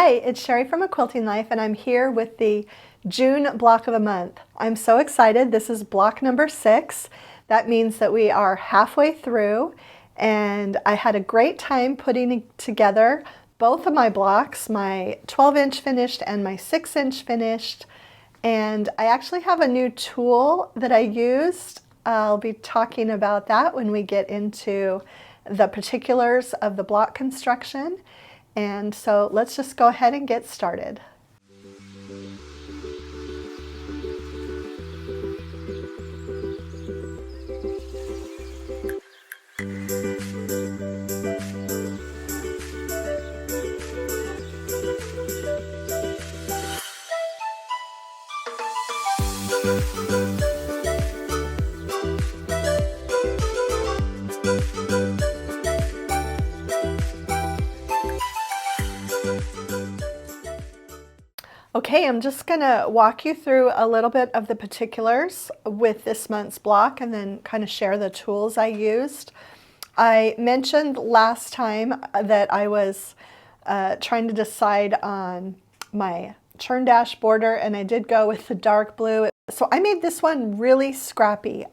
Hi, it's Sherri from A Quilting Life, and I'm here with the June block of the month. I'm so excited. This is block number 6. That means that we are halfway through, and I had a great time putting together both of my blocks, my 12-inch finished and my 6-inch finished. And I actually have a new tool that I used. I'll be talking about that when we get into the particulars of the block construction. And so let's just go ahead and get started. Okay, I'm just going to walk you through a little bit of the particulars with this month's block and then kind of share the tools I used. I mentioned last time that I was trying to decide on my churn dash border, and I did go with the dark blue. So I made this one really scrappy.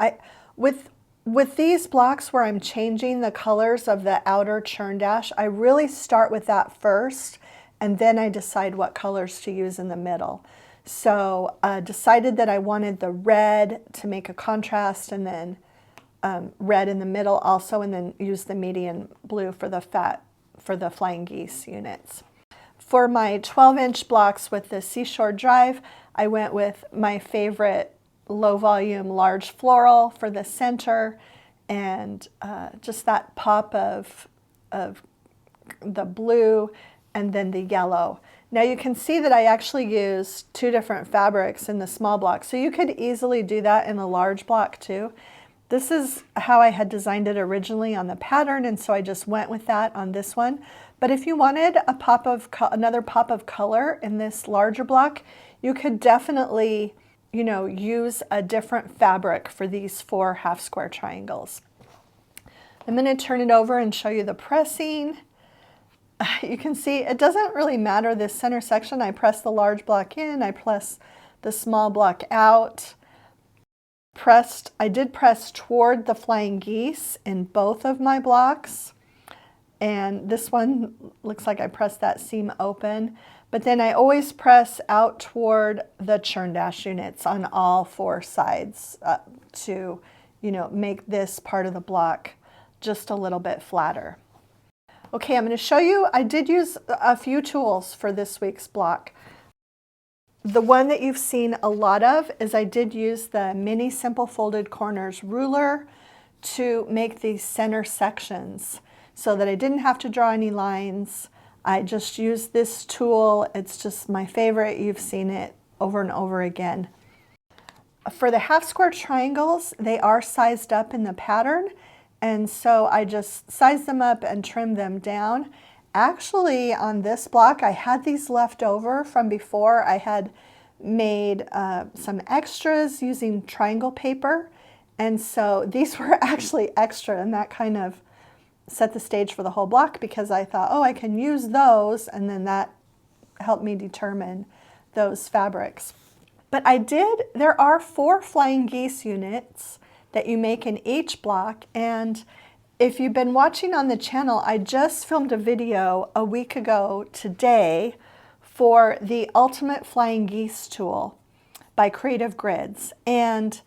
With these blocks where I'm changing the colors of the outer churn dash, I really start with that first, and then I decide what colors to use in the middle. So decided that I wanted the red to make a contrast, and then red in the middle also, and then use the medium blue for the flying geese units. For my 12-inch blocks with the Seashore Drive, I went with my favorite low volume large floral for the center, and just that pop of the blue and then the yellow. Now you can see that I actually used 2 different fabrics in the small block, so you could easily do that in the large block too. This is how I had designed it originally on the pattern, and so I just went with that on this one. But if you wanted another pop of color in this larger block, you could definitely, use a different fabric for these 4 half square triangles. I'm going to turn it over and show you the pressing. You can see it doesn't really matter this center section. I press the large block in, I press the small block out. I did press toward the flying geese in both of my blocks, and this one looks like I pressed that seam open, but then I always press out toward the churn dash units on all 4 sides to make this part of the block just a little bit flatter. Okay, I'm going to show you, I did use a few tools for this week's block. The one that you've seen a lot of is I did use the mini simple folded corners ruler to make these center sections so that I didn't have to draw any lines. I just used this tool. It's just my favorite. You've seen it over and over again. For the half square triangles, they are sized up in the pattern, and so I just sized them up and trimmed them down. Actually, on this block, I had these left over from before. I had made some extras using triangle paper, and so these were actually extra, and that kind of set the stage for the whole block because I thought, oh, I can use those, and then that helped me determine those fabrics. But there are 4 flying geese units that you make in each block, and if you've been watching on the channel, I just filmed a video a week ago today for the Ultimate Flying Geese tool by Creative Grids. And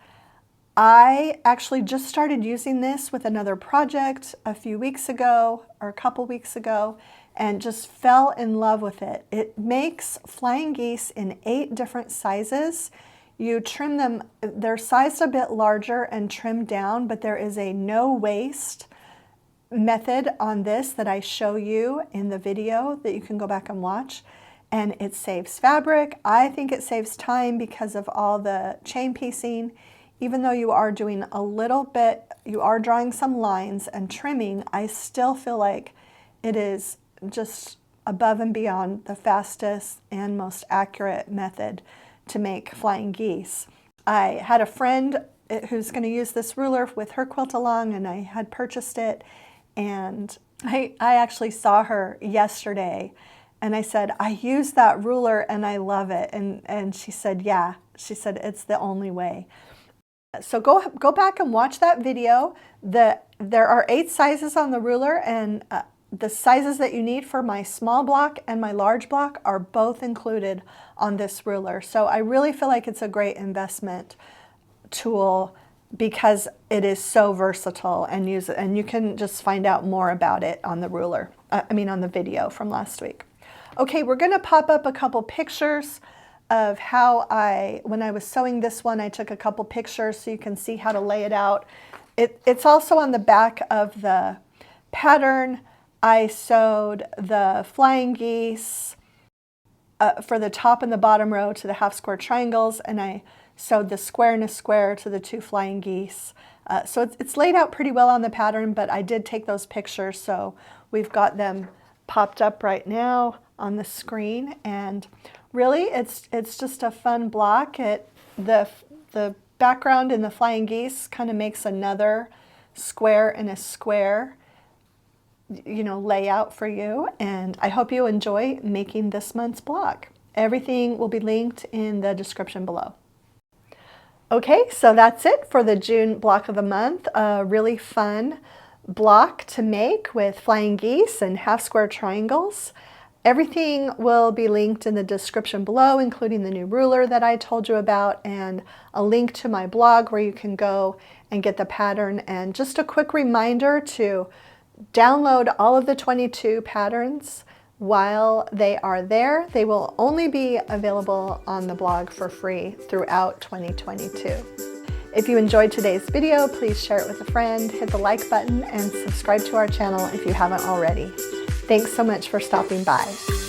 I actually just started using this with another project a few weeks ago, or a couple weeks ago, and just fell in love with it. It makes flying geese in 8 different sizes. You trim them, they're sized a bit larger and trimmed down, but there is a no waste method on this that I show you in the video that you can go back and watch, and it saves fabric. I think it saves time because of all the chain piecing. Even though you are doing a little bit, you are drawing some lines and trimming, I still feel like it is just above and beyond the fastest and most accurate method to make flying geese. I had a friend who's going to use this ruler with her quilt along, and I had purchased it, and I actually saw her yesterday, And I said, I use that ruler and I love it. And she said, yeah. She said, it's the only way. So go back and watch that video. There are 8 sizes on the ruler, and the sizes that you need for my small block and my large block are both included on this ruler. So I really feel like it's a great investment tool because it is so versatile, and you can just find out more about it on the ruler. On the video from last week. Okay, we're going to pop up a couple pictures of how when I was sewing this one, I took a couple pictures so you can see how to lay it out. It's also on the back of the pattern. I sewed the flying geese for the top and the bottom row to the half square triangles, and I sewed the square and a square to the 2 flying geese. So it's laid out pretty well on the pattern, but I did take those pictures, so we've got them popped up right now on the screen. And really, it's just a fun block. The background in the flying geese kind of makes another square and a square, layout for you. And I hope you enjoy making this month's block. Everything will be linked in the description below. Okay, so that's it for the June block of the month. A really fun block to make with flying geese and half square triangles. Everything will be linked in the description below, including the new ruler that I told you about, and a link to my blog where you can go and get the pattern. And just a quick reminder to download all of the 22 patterns while they are there. They will only be available on the blog for free throughout 2022. If you enjoyed today's video, please share it with a friend, hit the like button, and subscribe to our channel if you haven't already. Thanks so much for stopping by.